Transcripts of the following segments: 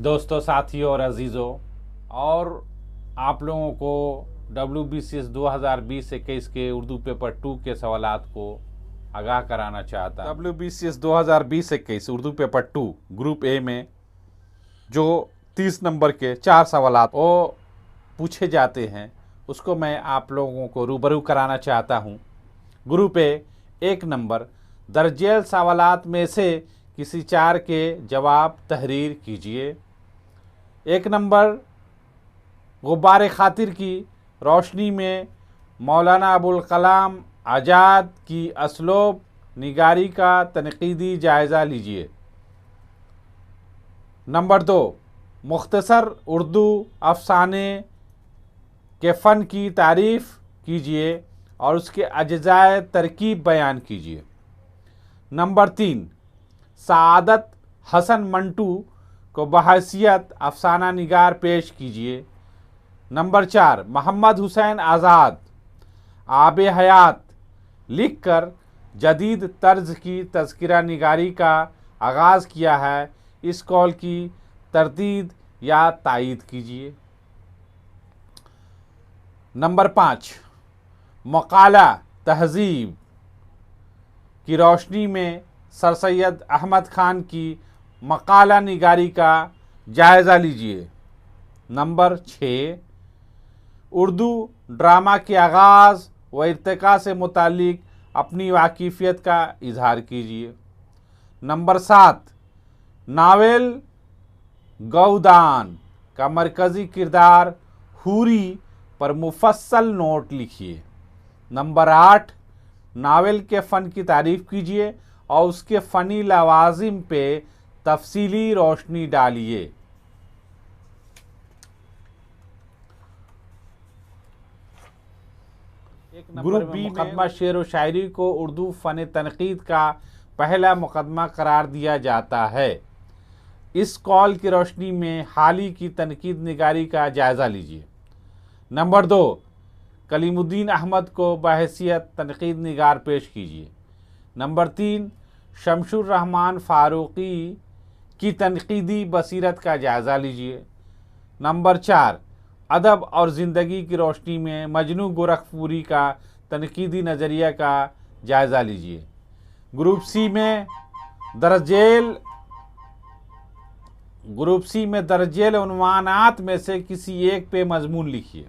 दोस्तों, साथियों और अजीज़ों, और आप लोगों को WBCS 2020-21 के उर्दू पेपर 2 के सवालात को आगाह कराना चाहता हूँ। WBCS 2020-21 Urdu paper 2 group A में जो 30 नंबर के 4 सवालात वो पूछे जाते हैं, उसको मैं आप लोगों को रूबरू कराना चाहता हूँ। ग्रुप ए 1 नंबर, दर्जेल सवालात में से किसी 4 के जवाब तहरीर कीजिए। 1 नंबर, गुब्बारे खातिर की रोशनी में मौलाना अबुल कलाम आज़ाद की असलूब निगारी का तनकीदी जायज़ा लीजिए। नंबर 2, मुख्तसर उर्दू अफसाने के फ़न की तारीफ़ कीजिए और उसके अज्जाए तरकीब बयान कीजिए। नंबर 3, सआदत हसन मंटू को बहैसियत अफसाना निगार पेश कीजिए। नंबर 4, मोहम्मद हुसैन आज़ाद आब हयात लिख कर जदीद तर्ज की तज़किरा निगारी का आगाज़ किया है, इस कौल की तरदीद या तायीद कीजिए। नंबर 5, मकाला तहज़ीब की रोशनी में सर सैयद अहमद खान की मकाला निगारी का जायज़ा लीजिए। नंबर 6, उर्दू ड्रामा के आगाज़ व इर्तिका से मुतालिक अपनी वाकिफ़ियत का इजहार कीजिए। नंबर 7, नावल गौदान का मरकज़ी किरदार हूरी पर मुफस्सल नोट लिखिए। नंबर 8, नावल के फ़न की तारीफ़ कीजिए और उसके फ़नी लवाज़िम पे तफसीली रोशनी डालिए। ग्रुप बी मुकदमा शेर व शायरी को उर्दू फ़न तनकीद का पहला मुकदमा करार दिया जाता है, इस कौल की रोशनी में हाली की तनकीद निगारी का जायज़ा लीजिए। नंबर 2, कलीमुद्दीन अहमद को बहैसियत तनकीद निगार पेश कीजिए। नंबर 3, शमशुर रहमान फ़ारूक़ी की तनकीदी बसीरत का जायज़ा लीजिए। नंबर 4, अदब और ज़िंदगी की रोशनी में मजनू गोरखपुरी का तनकीदी नज़रिया का जायज़ा लीजिए। ग्रुप सी में दर्जेल उन्वानात में से किसी एक पे मजमून लिखिए।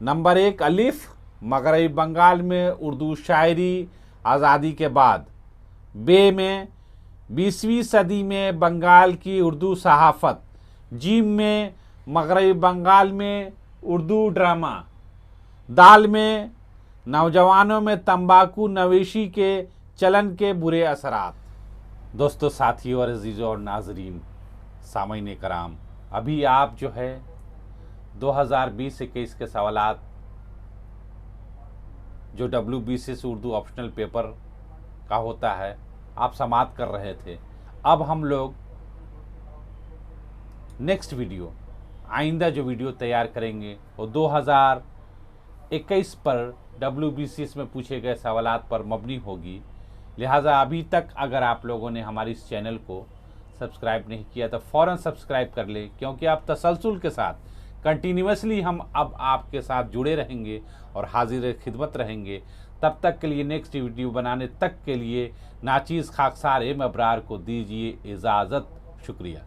नंबर 1, अलिफ, मगरबी बंगाल में उर्दू शायरी आज़ादी के बाद। बे में 20वीं सदी में बंगाल की उर्दू सहाफ़त। जीम में मगरबी बंगाल में उर्दू ड्रामा। दाल में नौजवानों में तंबाकू नवेशी के चलन के बुरे असरात। दोस्तों, साथियों और अजीज़ों और नाजरीन, सामईन कराम, अभी आप जो है 2020-21 के सवालात जो WBCS उर्दू ऑप्शनल पेपर का होता है, आप समाप्त कर रहे थे। अब हम लोग नेक्स्ट वीडियो, आइंदा जो वीडियो तैयार करेंगे वो 2021 पर WBCS में पूछे गए सवालात पर मबनी होगी। लिहाजा अभी तक अगर आप लोगों ने हमारी इस चैनल को सब्सक्राइब नहीं किया तो फ़ौरन सब्सक्राइब कर लें, क्योंकि आप तसलसल के साथ कंटिन्यूसली हम अब आपके साथ जुड़े रहेंगे और हाजिर खिदमत रहेंगे। तब तक के लिए, नेक्स्ट वीडियो बनाने तक के लिए नाचीज़ खाकसार एम अबरार को दीजिए इजाज़त। शुक्रिया।